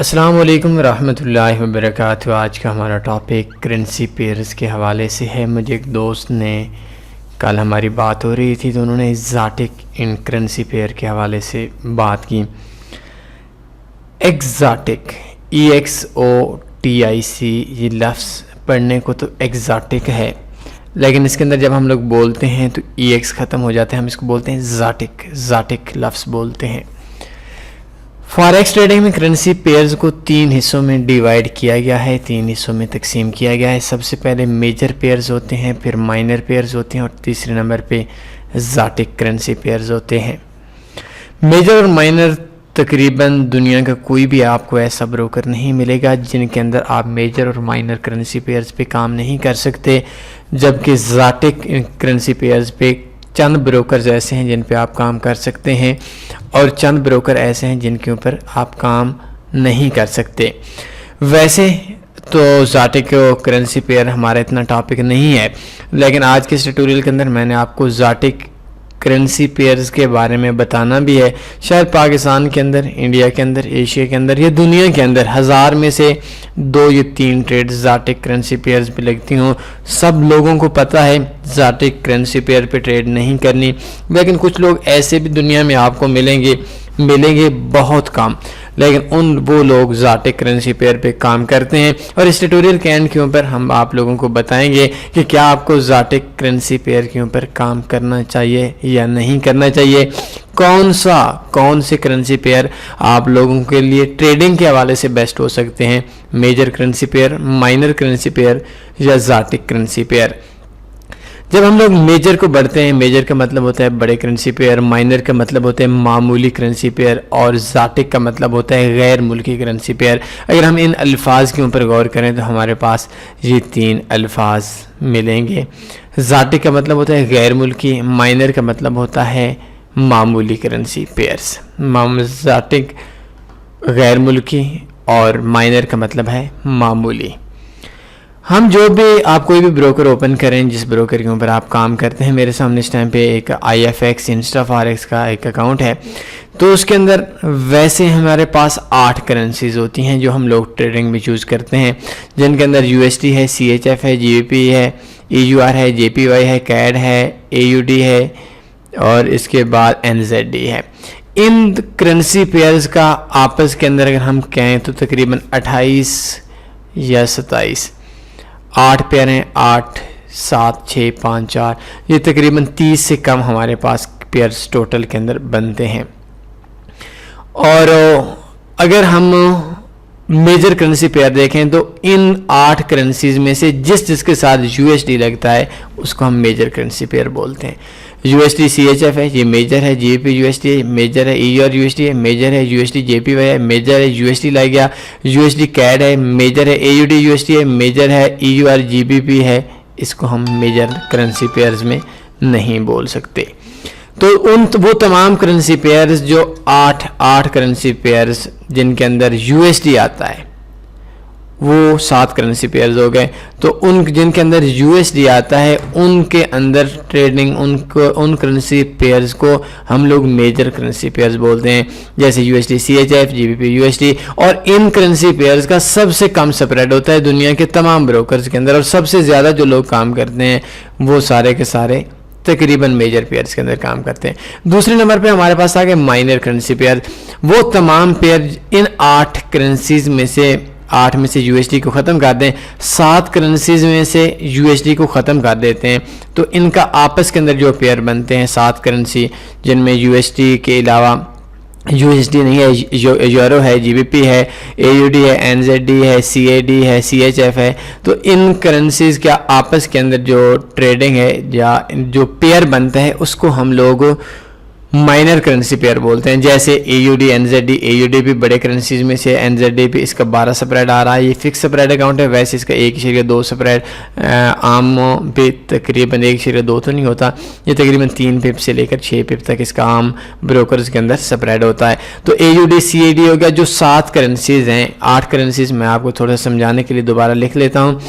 अस्सलाम वालेकुम रहमतुल्लाहि व बरकातुहू। आज का हमारा टॉपिक करेंसी पेयर्स के हवाले से है। मुझे एक दोस्त ने कल हमारी बात हो रही थी तो उन्होंने एग्ज़ाटिक इन करेंसी पेयर के हवाले से बात की। एग्ज़ाटिक EXOTIC ये लफ्ज़ पढ़ने को तो एग्ज़ाटिक है, लेकिन इसके अंदर जब हम लोग बोलते हैं तो EX ख़त्म हो जाता है, हम इसको बोलते हैं ज़ाटिक लफ्ज़ बोलते हैं। फॉरेक्स ट्रेडिंग में करेंसी पेयर्स को 3 हिस्सों में डिवाइड किया गया है, 3 हिस्सों में तकसीम किया गया है। सबसे पहले मेजर पेयर्स होते हैं, फिर माइनर पेयर्स होते हैं और तीसरे नंबर पे एग्ज़ाटिक करेंसी पेयर्स होते हैं। मेजर और माइनर तकरीबन दुनिया का कोई भी आपको ऐसा ब्रोकर नहीं मिलेगा जिनके अंदर आप मेजर और माइनर करेंसी पेयर्स पे काम नहीं कर सकते, जबकि एग्ज़ाटिक करेंसी पेयर्स पे चंद ब्रोकर्स ऐसे हैं जिन पे आप काम कर सकते हैं और चंद ब्रोकर ऐसे हैं जिनके ऊपर आप काम नहीं कर सकते। वैसे तो एग्ज़ाटिक करेंसी पेयर हमारा इतना टॉपिक नहीं है, लेकिन आज के इस ट्यूटोरियल के अंदर मैंने आपको एग्ज़ाटिक करेंसी पेयर्स के बारे में बताना भी है। शायद पाकिस्तान के अंदर, इंडिया के अंदर, एशिया के अंदर या दुनिया के अंदर 1000 में से 2 या 3 ट्रेड एग्ज़ाटिक करेंसी पेयर्स पे लगती हों। सब लोगों को पता है एग्ज़ाटिक करेंसी पेयर पे ट्रेड नहीं करनी, लेकिन कुछ लोग ऐसे भी दुनिया में आपको मिलेंगे बहुत कम, लेकिन वो लोग एग्ज़ाटिक करेंसी पेयर पे काम करते हैं। और इस ट्यूटोरियल के एंड के ऊपर हम आप लोगों को बताएंगे कि क्या आपको एग्ज़ाटिक करेंसी पेयर के ऊपर काम करना चाहिए या नहीं करना चाहिए, कौन से करेंसी पेयर आप लोगों के लिए ट्रेडिंग के हवाले से बेस्ट हो सकते हैं, major currency pair, minor currency pair या एग्ज़ाटिक करेंसी पेयर। जब हम लोग मेजर को बढ़ते हैं, मेजर का मतलब होता है बड़े करेंसी पेयर, माइनर का मतलब होता है मामूली करेंसी पेयर और एग्ज़ाटिक का मतलब होता है गैर मुल्की करेंसी पेयर। अगर हम इन अल्फाज के ऊपर गौर करें तो हमारे पास ये 3 अल्फाज मिलेंगे। एग्ज़ाटिक का मतलब होता है गैर मुल्की, माइनर का मतलब होता है मामूली करेंसी पेयर्स। एग्ज़ाटिक गैर मुल्की और माइनर का मतलब है मामूली। हम जो भी आप कोई भी ब्रोकर ओपन करें, जिस ब्रोकर के ऊपर आप काम करते हैं, मेरे सामने इस टाइम पे एक IFX इंस्टाफॉरेक्स का एक अकाउंट है, तो उसके अंदर वैसे हमारे पास 8 करेंसीज होती हैं जो हम लोग ट्रेडिंग में चूज़ करते हैं, जिनके अंदर USD है, CHF है, GBP है, EUR है, JPY है, CAD है, AUD है और इसके बाद NZD है। इन करेंसी पेयर्स का आपस के अंदर अगर हम कहें तो तकरीबन 28 या 27 8 पेयर हैं, 8, 7, 6, 5, 4, ये तकरीबन 30 से कम हमारे पास पेयर्स टोटल के अंदर बनते हैं। और अगर हम मेजर करेंसी पेयर देखें तो इन 8 करेंसीज में से जिसके साथ USD लगता है उसको हम मेजर करेंसी पेयर बोलते हैं। USD CHF है, ये मेजर है, GBP USD मेजर है, EUR USD है, मेजर है, USD JPY है, मेजर है, USD लग गया, USD CAD है, मेजर है, AUD USD है, मेजर है, EUR GBP है, इसको हम मेजर करेंसी पेयर्स में नहीं बोल सकते। तो वो तमाम करेंसी पेयर्स जो 8 करेंसी पेयर्स जिनके अंदर USD आता है वो 7 करेंसी पेयर्स हो गए। तो जिनके अंदर USD आता है उनके अंदर ट्रेडिंग उन करेंसी पेयर्स को हम लोग मेजर करेंसी पेयर्स बोलते हैं, जैसे USD CHF, GBP USD। और इन करेंसी पेयर्स का सबसे कम स्प्रेड होता है दुनिया के तमाम ब्रोकर्स के अंदर, और सबसे ज़्यादा जो लोग काम करते हैं वो सारे के सारे तकरीबन मेजर पेयर्स के अंदर काम करते हैं। दूसरे नंबर पे हमारे पास आ गए माइनर करेंसी पेयर। वो तमाम पेयर इन 8 करेंसीज में से 8 में से USD को ख़त्म कर दें, 7 करेंसीज में से USD को ख़त्म कर देते हैं, तो इनका आपस के अंदर जो पेयर बनते हैं 7 करेंसी, जिनमें USD के अलावा USD नहीं है, यूरो है, GBP है, AUD है, NZD है, CAD है, CHF है। तो इन करेंसीज का आपस के अंदर जो ट्रेडिंग है या जो पेयर बनता है उसको हम लोग माइनर करेंसी पेयर बोलते हैं। जैसे AUD, NZD, AUD भी बड़े करेंसीज में से, NZD भी इसका 12 स्प्रेड आ रहा है, ये फिक्स स्प्रेड अकाउंट है, वैसे इसका 1.2 स्प्रेड आम भी तकरीबन 1.2 तो नहीं होता, ये तकरीबन 3 पिप से लेकर 6 पिप तक इसका आम ब्रोकर्स के अंदर स्प्रेड होता है। तो AUD CAD हो गया जो 7 करेंसीज हैं। 8 करेंसीज मैं आपको थोड़ा समझाने के लिए दोबारा लिख लेता हूँ।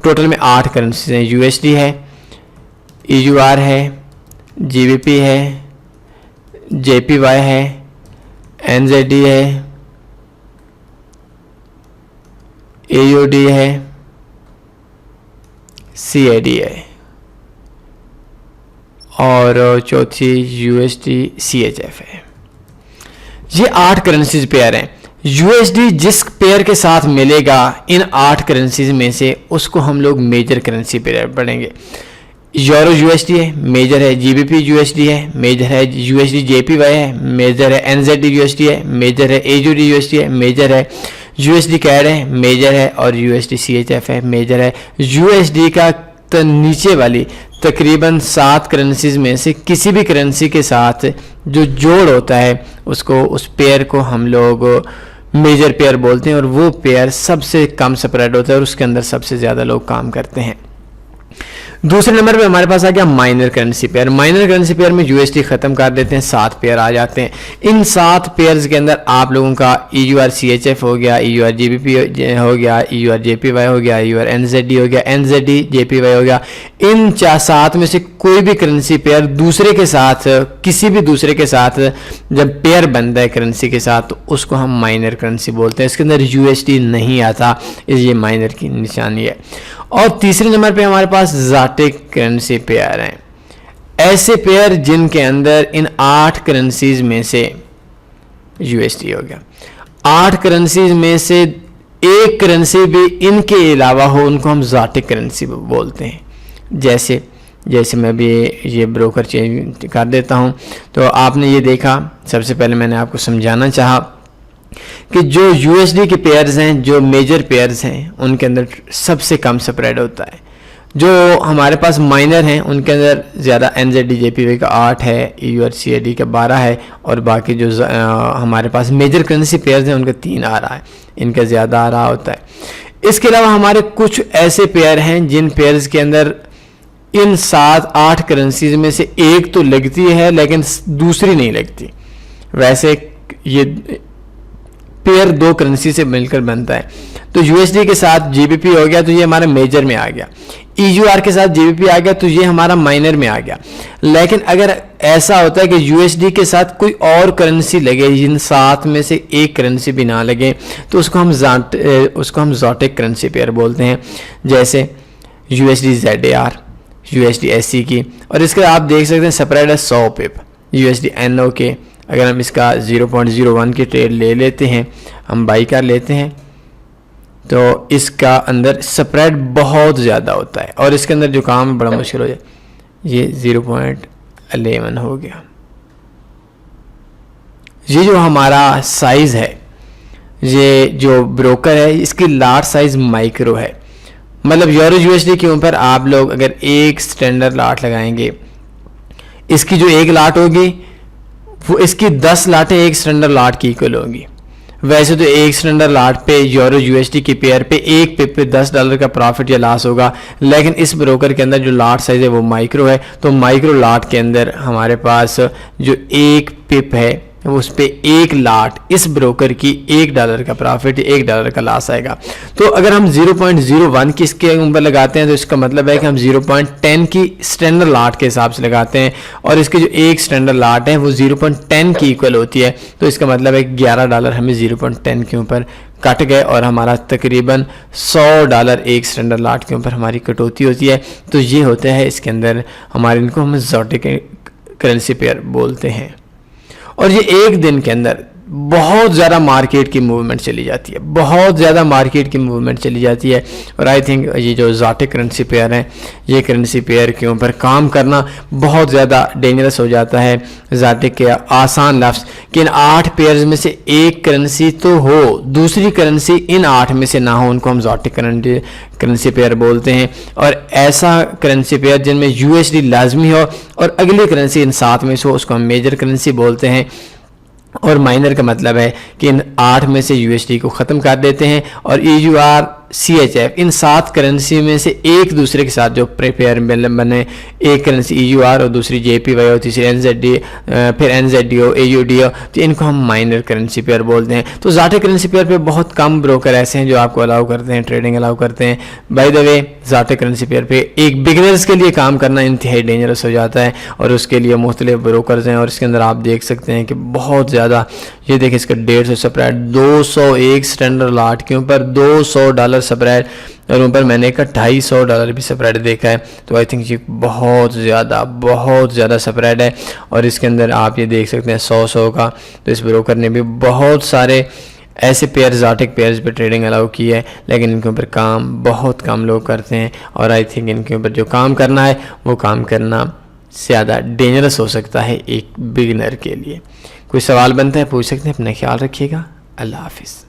टोटल में 8 करेंसीज हैं। USD है, EUR है, GBP है, JPY है, NZD है, AUD है, CAD है, और चौथी USD CHF है। ये 8 करेंसीज पेयर हैं। USD जिस पेयर के साथ मिलेगा इन 8 करेंसीज में से, उसको हम लोग मेजर करेंसी पेयर पढ़ेंगे। यूरो USD है, मेजर है। GBP USD है, मेजर है। USD JPY है, मेजर है। NZD USD है, मेजर है। AUD USD है, मेजर है। USD CAD है, मेजर है। और USD CHF है, मेजर है। USD का तो नीचे वाली तकरीबन 7 करेंसीज में से किसी भी करेंसी के साथ जो जोड़ होता है उसको, उस पेयर को हम लोग मेजर पेयर बोलते हैं, और वो पेयर सबसे कम स्प्रेड होता है और उसके अंदर सबसे ज़्यादा लोग काम करते हैं। दूसरे नंबर पे हमारे पास आ गया minor currency pair. Minor currency pair में USD खत्म कर देते हैं, 7 पेयर आ जाते हैं। इन 7 पेयर्स के अंदर आप लोगों का EUR CHF हो गया, EUR GBP हो गया, EUR JPY हो गया, EUR NZD हो गया, NZD JPY हो गया। इन 7 में से कोई भी करेंसी पेयर दूसरे के साथ, किसी भी दूसरे के साथ जब पेयर बनता है करेंसी के साथ, तो उसको हम माइनर करेंसी बोलते हैं। इसके अंदर USD नहीं आता, ये माइनर की निशानी है। और तीसरे नंबर पे हमारे पास ज़ाटिक करेंसी पेयर हैं। ऐसे पेयर जिनके अंदर इन 8 करेंसीज में से USD हो गया, 8 करेंसीज में से एक करेंसी भी इनके अलावा हो, उनको हम ज़ाटिक करेंसी बोलते हैं। जैसे मैं भी ये ब्रोकर चेंज कर देता हूँ, तो आपने ये देखा, सबसे पहले मैंने आपको समझाना चाहा कि जो USD के पेयर्स हैं, जो मेजर पेयर्स हैं, उनके अंदर सबसे कम स्प्रेड होता है। जो हमारे पास माइनर हैं उनके अंदर ज़्यादा NZD JPY का 8 है, EUR CAD का 12 है, और बाकी जो हमारे पास मेजर करेंसी पेयर्स हैं उनका 3 आ रहा है, इनका ज़्यादा आ रहा होता है। इसके अलावा हमारे कुछ ऐसे पेयर हैं जिन पेयर्स के अंदर इन 7-8 करेंसीज में से एक तो लगती है लेकिन दूसरी नहीं लगती। वैसे ये पेयर 2 करेंसी से मिलकर बनता है। तो USD के साथ GBP हो गया तो ये हमारा मेजर में आ गया, EUR के साथ GBP आ गया तो ये हमारा माइनर में आ गया। लेकिन अगर ऐसा होता है कि USD के साथ कोई और करेंसी लगे, जिन 7 में से एक करेंसी भी ना लगे, तो उसको हम ज़ाटिक करेंसी पेयर बोलते हैं। जैसे USD ZAR, USD SC की, और इसके आप देख सकते हैं स्प्रेड है 100 पिप। USD NOK, अगर हम इसका 0.01 की ट्रेड ले लेते हैं, हम बाई कर लेते हैं, तो इसका अंदर स्प्रेड बहुत ज़्यादा होता है और इसके अंदर जो काम बड़ा मुश्किल हो जाए। ये 0.11 हो गया। ये जो हमारा साइज़ है, ये जो ब्रोकर है, इसकी लाट साइज़ माइक्रो है। मतलब यूरो USD के ऊपर आप लोग अगर एक स्टैंडर्ड लाट लगाएंगे, इसकी जो एक लाट होगी वो इसकी 10 लाटें एक स्टैंडर्ड लाट की इक्वल होंगी। वैसे तो एक स्टैंडर्ड लाट पे यूरो USD की पेयर पे एक पिप पे $10 का प्रॉफिट या लॉस होगा, लेकिन इस ब्रोकर के अंदर जो लाट साइज है वो माइक्रो है। तो माइक्रो लाट के अंदर हमारे पास जो एक पिप है उस पे एक लाट, इस ब्रोकर की $1 का प्रॉफिट, $1 का लॉस आएगा। तो अगर हम 0.01 की इसके ऊपर लगाते हैं तो इसका मतलब है कि हम 0.10 की स्टैंडर्ड लाट के हिसाब से लगाते हैं, और इसकी जो एक स्टैंडर्ड लाट है वो 0.10 की इक्वल होती है। तो इसका मतलब है $11 हमें 0.10 के ऊपर कट गए और हमारा तकरीबन $100 एक स्टैंडर्ड लाट के ऊपर हमारी कटौती होती है। तो ये होता है इसके अंदर हमारे, इनको हम ज़ाटिक करेंसी पेयर बोलते हैं। और ये एक दिन के अंदर बहुत ज़्यादा मार्केट की मूवमेंट चली जाती है, बहुत ज़्यादा मार्केट की मूवमेंट चली जाती है। और आई थिंक ये जो ज़ाटिक करेंसी पेयर हैं, ये करेंसी पेयर के ऊपर काम करना बहुत ज़्यादा डेंजरस हो जाता है। ज़ाटिक के आसान लफ्ज़ कि इन 8 पेयर्स में से एक करेंसी तो हो, दूसरी करेंसी इन 8 में से ना हो, उनको हम ज़ाटिक करेंसी पेयर बोलते हैं। और ऐसा करेंसी पेयर जिनमें USD लाजमी हो और अगली करेंसी इन 7 में से हो, उसको हम मेजर करेंसी बोलते हैं। और माइनर का मतलब है कि इन 8 में से USD को ख़त्म कर देते हैं, और EUR CHF इन 7 करेंसी में से एक दूसरे के साथ जो पेयर बने, एक करेंसी EUR और दूसरी JPY हो, तीसरी NZD, फिर NZD हो, AUD हो, तो इनको हम माइनर करेंसी पेयर बोलते हैं। तो ज़ाटिक करेंसी पेयर पे बहुत कम ब्रोकर ऐसे हैं जो आपको अलाउ करते हैं, ट्रेडिंग अलाउ करते हैं। By the way, exotic currency pair पे एक बिगिनर्स के लिए काम करना इंतहाई डेंजरस हो जाता है, और उसके लिए मुख्तलिफ ब्रोकर्स हैं, और इसके अंदर आप देख सकते हैं कि बहुत ज़्यादा ये देखिए इसका $150 स्प्रेड, 201 स्टैंडर्ड लॉट के ऊपर $200 स्प्रेड, और ऊपर मैंने का $250 भी स्प्रेड देखा है। तो आई थिंक ये बहुत ज़्यादा स्प्रेड है। और इसके अंदर आप ये देख सकते हैं 100 का। तो इस ब्रोकर ने भी बहुत सारे ऐसे पेयर, एक्सॉटिक पेयर्स पे ट्रेडिंग अलाउ की है, लेकिन इनके ऊपर काम बहुत कम लोग करते हैं। और आई थिंक इनके ऊपर जो काम करना है वो काम करना ज़्यादा डेंजरस हो सकता है एक बिगिनर के लिए। कोई सवाल बनता है पूछ सकते हैं। अपना ख्याल रखिएगा। अल्लाह हाफिज़।